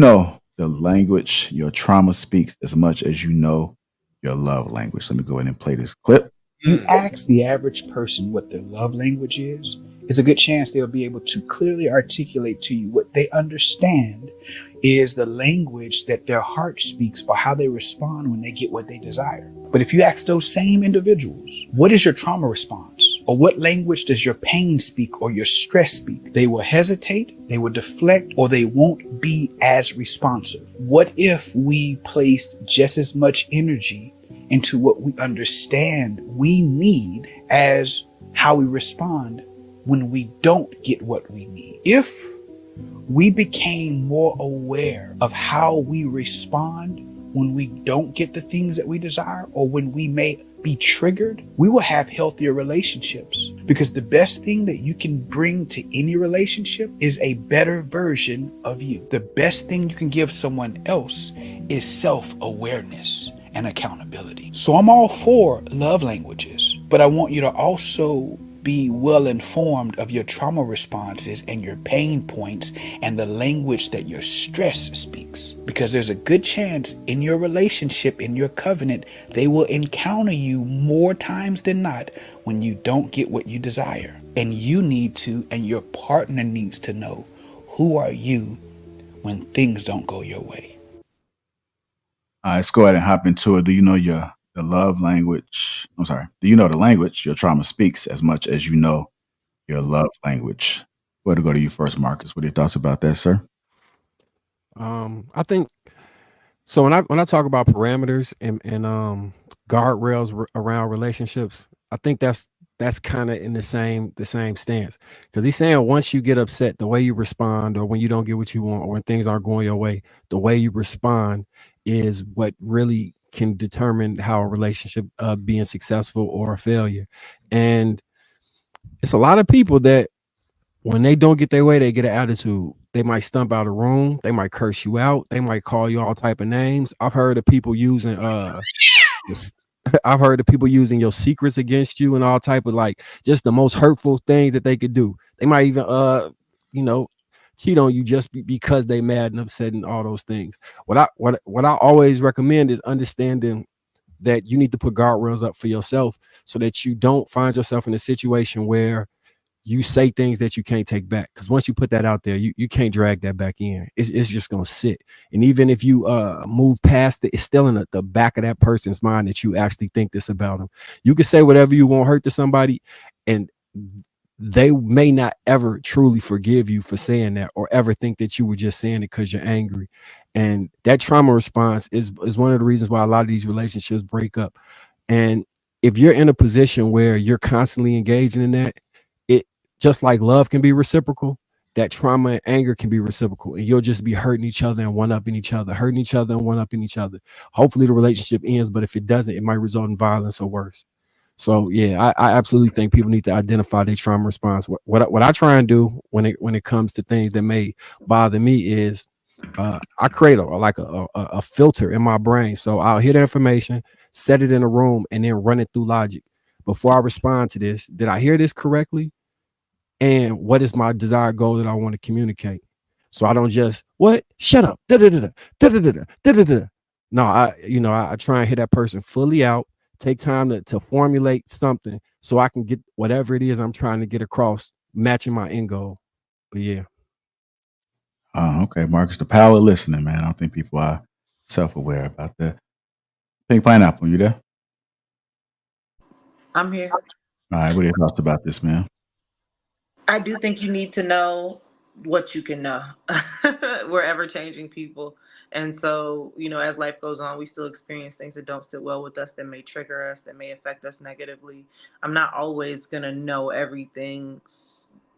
know the language your trauma speaks as much as you know your love language? Let me go ahead and play this clip. You ask the average person what their love language is, it's a good chance they'll be able to clearly articulate to you what they understand is the language that their heart speaks or how they respond when they get what they desire. But if you ask those same individuals, what is your trauma response? Or what language does your pain speak or your stress speak? They will hesitate, they will deflect, or they won't be as responsive. What if we placed just as much energy into what we understand we need as how we respond when we don't get what we need? If we became more aware of how we respond when we don't get the things that we desire or when we may be triggered, we will have healthier relationships, because the best thing that you can bring to any relationship is a better version of you. The best thing you can give someone else is self-awareness and accountability. So I'm all for love languages, but I want you to also be well informed of your trauma responses and your pain points and the language that your stress speaks, because there's a good chance in your relationship, in your covenant, they will encounter you more times than not when you don't get what you desire. And you need to, and your partner needs to know, who are you when things don't go your way? All right, let's go ahead and hop into it. Do you know the love language? I'm sorry. Do you know the language your trauma speaks as much as you know your love language? Go to you first, Marcus. What are your thoughts about that, sir? I think so. When I talk about parameters and guardrails around relationships, I think that's kind of in the same stance, because he's saying once you get upset, the way you respond, or when you don't get what you want, or when things aren't going your way, the way you respond is what really can determine how a relationship being successful or a failure. And it's a lot of people that when they don't get their way, they get an attitude. They might stump out a room. They might curse you out. They might call you all type of names. I've heard of people using this- I've heard of people using your secrets against you and all type of, like, just the most hurtful things that they could do. They might even you know cheat on you just because they mad and upset and all those things. What I always recommend is understanding that you need to put guardrails up for yourself, so that you don't find yourself in a situation where you say things that you can't take back. Because once you put that out there, you can't drag that back in. It's just gonna sit. And even if you move past it, it's still in the back of that person's mind that you actually think this about them. You can say whatever you want hurt to somebody, and they may not ever truly forgive you for saying that, or ever think that you were just saying it because you're angry. And that trauma response is one of the reasons why a lot of these relationships break up. And if you're in a position where you're constantly engaging in that, it just like love can be reciprocal, that trauma and anger can be reciprocal, and you'll just be hurting each other and one upping each other, hurting each other and one upping each other. Hopefully the relationship ends, but if it doesn't, it might result in violence or worse. So yeah, I absolutely think people need to identify their trauma response. What I try and do when it comes to things that may bother me is I create a filter in my brain. So I'll hear the information, set it in a room, and then run it through logic before I respond to this. Did I hear this correctly? And what is my desired goal that I want to communicate? So I don't just what shut up. Da, da, da, da, da, da, da, da, da, da. No, I try and hit that person fully out, take time to formulate something so I can get whatever it is I'm trying to get across, matching my end goal. But yeah. Okay, Marcus, the power of listening, man. I don't think people are self-aware about that. Pink Pineapple, you there? I'm here. All right, what are your thoughts about this, man? I do think you need to know what you can know. We're ever changing people. And so, as life goes on, we still experience things that don't sit well with us, that may trigger us, that may affect us negatively. I'm not always going to know everything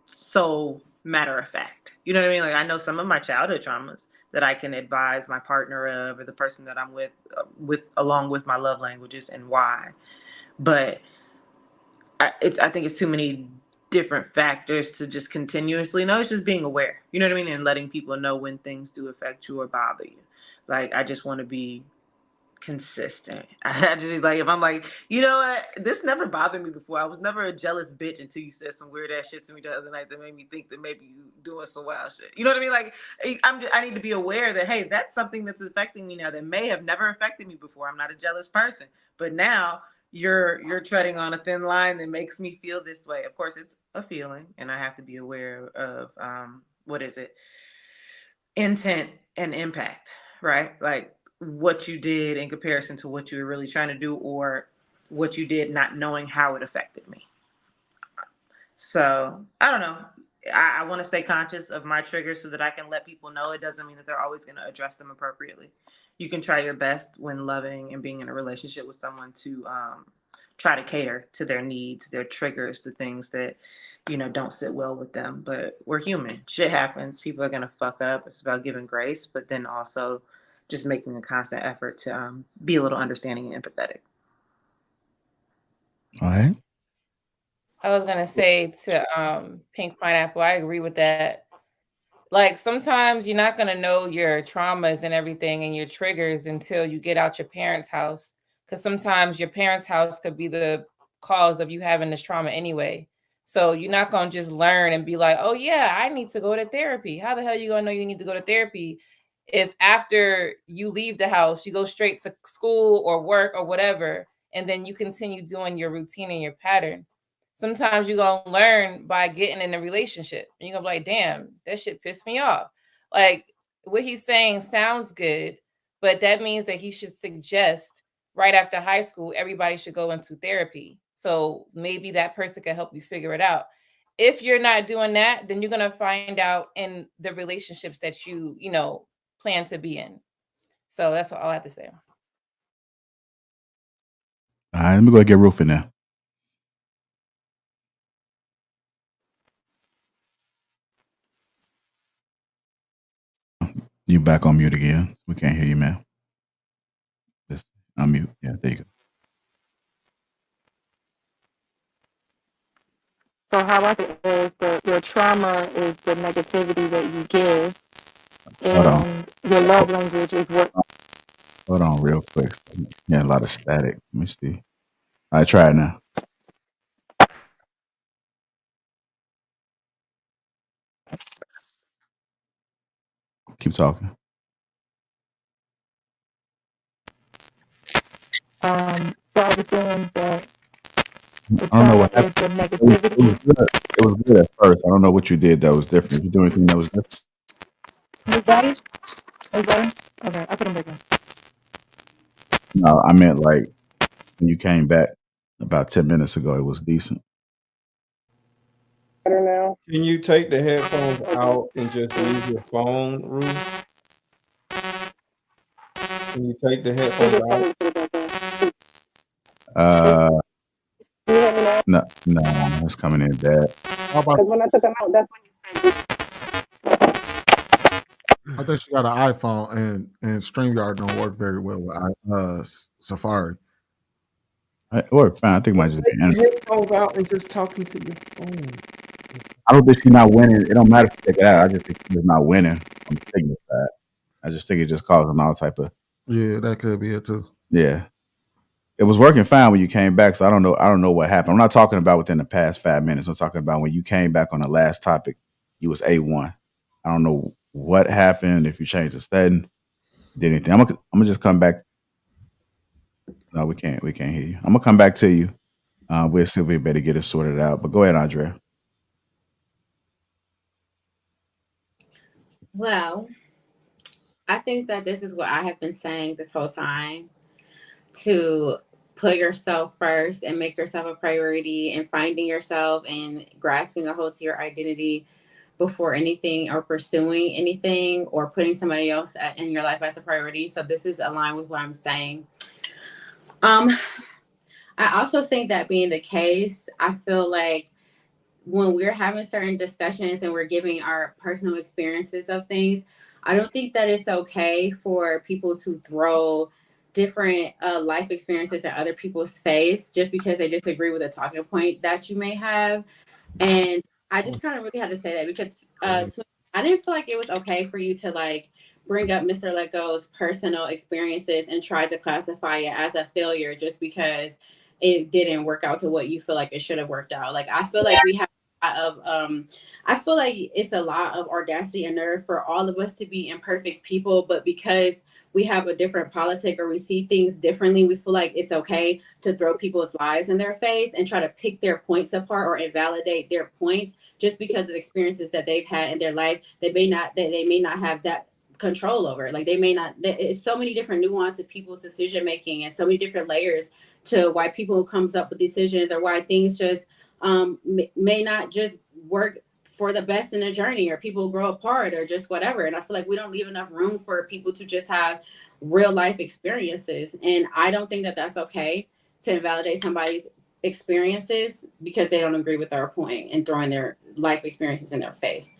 so matter of fact. You know what I mean? Like, I know some of my childhood traumas that I can advise my partner of, or the person that I'm with along with my love languages and why. But I think it's too many different factors to just continuously know. It's just being aware, you know what I mean, and letting people know when things do affect you or bother you. Like, I just want to be consistent. I just like if I'm like, you know what, this never bothered me before. I was never a jealous bitch until you said some weird ass shit to me the other night that made me think that maybe you doing some wild shit. You know what I mean? Like I need to be aware that hey, that's something that's affecting me now that may have never affected me before. I'm not a jealous person, but now you're treading on a thin line that makes me feel this way. Of course, it's a feeling, and I have to be aware of what is it, intent and impact, right? Like what you did in comparison to what you were really trying to do, or what you did not knowing how it affected me. So I don't know. I want to stay conscious of my triggers so that I can let people know. It doesn't mean that they're always going to address them appropriately. You can try your best when loving and being in a relationship with someone to try to cater to their needs, their triggers, the things that don't sit well with them. But we're human. Shit happens. People are going to fuck up. It's about giving grace, but then also just making a constant effort to be a little understanding and empathetic. All right. I was gonna say to Pink Pineapple, I agree with that. Like sometimes you're not gonna know your traumas and everything and your triggers until you get out your parents' house. Because sometimes your parents' house could be the cause of you having this trauma anyway. So you're not gonna just learn and be like, oh yeah, I need to go to therapy. How the hell you gonna know you need to go to therapy if after you leave the house you go straight to school or work or whatever, and then you continue doing your routine and your pattern? Sometimes you're gonna learn by getting in a relationship. And you're gonna be like, damn, that shit pissed me off. Like what he's saying sounds good, but that means that he should suggest right after high school, everybody should go into therapy. So maybe that person can help you figure it out. If you're not doing that, then you're gonna find out in the relationships that you plan to be in. So that's all I have to say. All right, let me go get Roof in there. You back on mute again. We can't hear you, man. Just unmute. Yeah, there you go. So how I think is that your trauma is the negativity that you give, Hold on. and your love language is what. Hold on real quick. Yeah, a lot of static. Let me see. All right, try it now. Keep talking. So I was saying that the I don't know trauma what is happened. the It was negativity. good. It was good at first. I don't know what you did that was different. Did you do anything that was different? Is that it? Is that it? Okay, I put them back in. No, I meant like when you came back about 10 minutes ago, it was decent. Better now. Can you take the headphones out and just use your phone, Ruth? Can you take the headphones out? Put it back in. Uh, You hear me now? no, it's coming in bad. How about Because when I took them out, that's when you said. I think she got an iPhone and StreamYard don't work very well with Safari. It worked fine. I think it might just be Take the internet. headphones out and just talk into your phone. I don't think she's not winning. It don't matter if you take it out. I just think she's not winning on the signal side. I just think it just causing all type of Yeah, that could be it too. yeah. It was working fine when you came back, so I don't know. I don't know what happened. I'm not talking about within the past 5 minutes. I'm talking about when you came back on the last topic. You was A1. I don't know what happened. If you changed the setting, did anything? I'm gonna just come back. No, we can't. We can't hear you. I'm gonna come back to you. We'll see if we better get it sorted out. But go ahead, Andrea. Well, I think that this is what I have been saying this whole time, to put yourself first and make yourself a priority, and finding yourself and grasping a hold to your identity before anything, or pursuing anything, or putting somebody else in your life as a priority. So this is aligned with what I'm saying. Um, I also think that being the case, I feel like when we're having certain discussions and we're giving our personal experiences of things, I don't think that it's okay for people to throw different life experiences at other people's face just because they disagree with a talking point that you may have. And I just kind of really had to say that because I didn't feel like it was okay for you to like bring up Mr. Lego's personal experiences and try to classify it as a failure just because it didn't work out to what you feel like it should have worked out. Like, I feel like we have a lot of I feel like it's a lot of audacity and nerve for all of us to be imperfect people, but because we have a different politic or we see things differently, we feel like it's okay to throw people's lives in their face and try to pick their points apart or invalidate their points just because of experiences that they've had in their life. They may not have that control over. Like, they may not. It's so many different nuance to people's decision making and so many different layers to why people comes up with decisions or why things just may not just work for the best in a journey, or people grow apart or just whatever. And I feel like we don't leave enough room for people to just have real life experiences. And I don't think that that's okay to invalidate somebody's experiences because they don't agree with our point and throwing their life experiences in their face.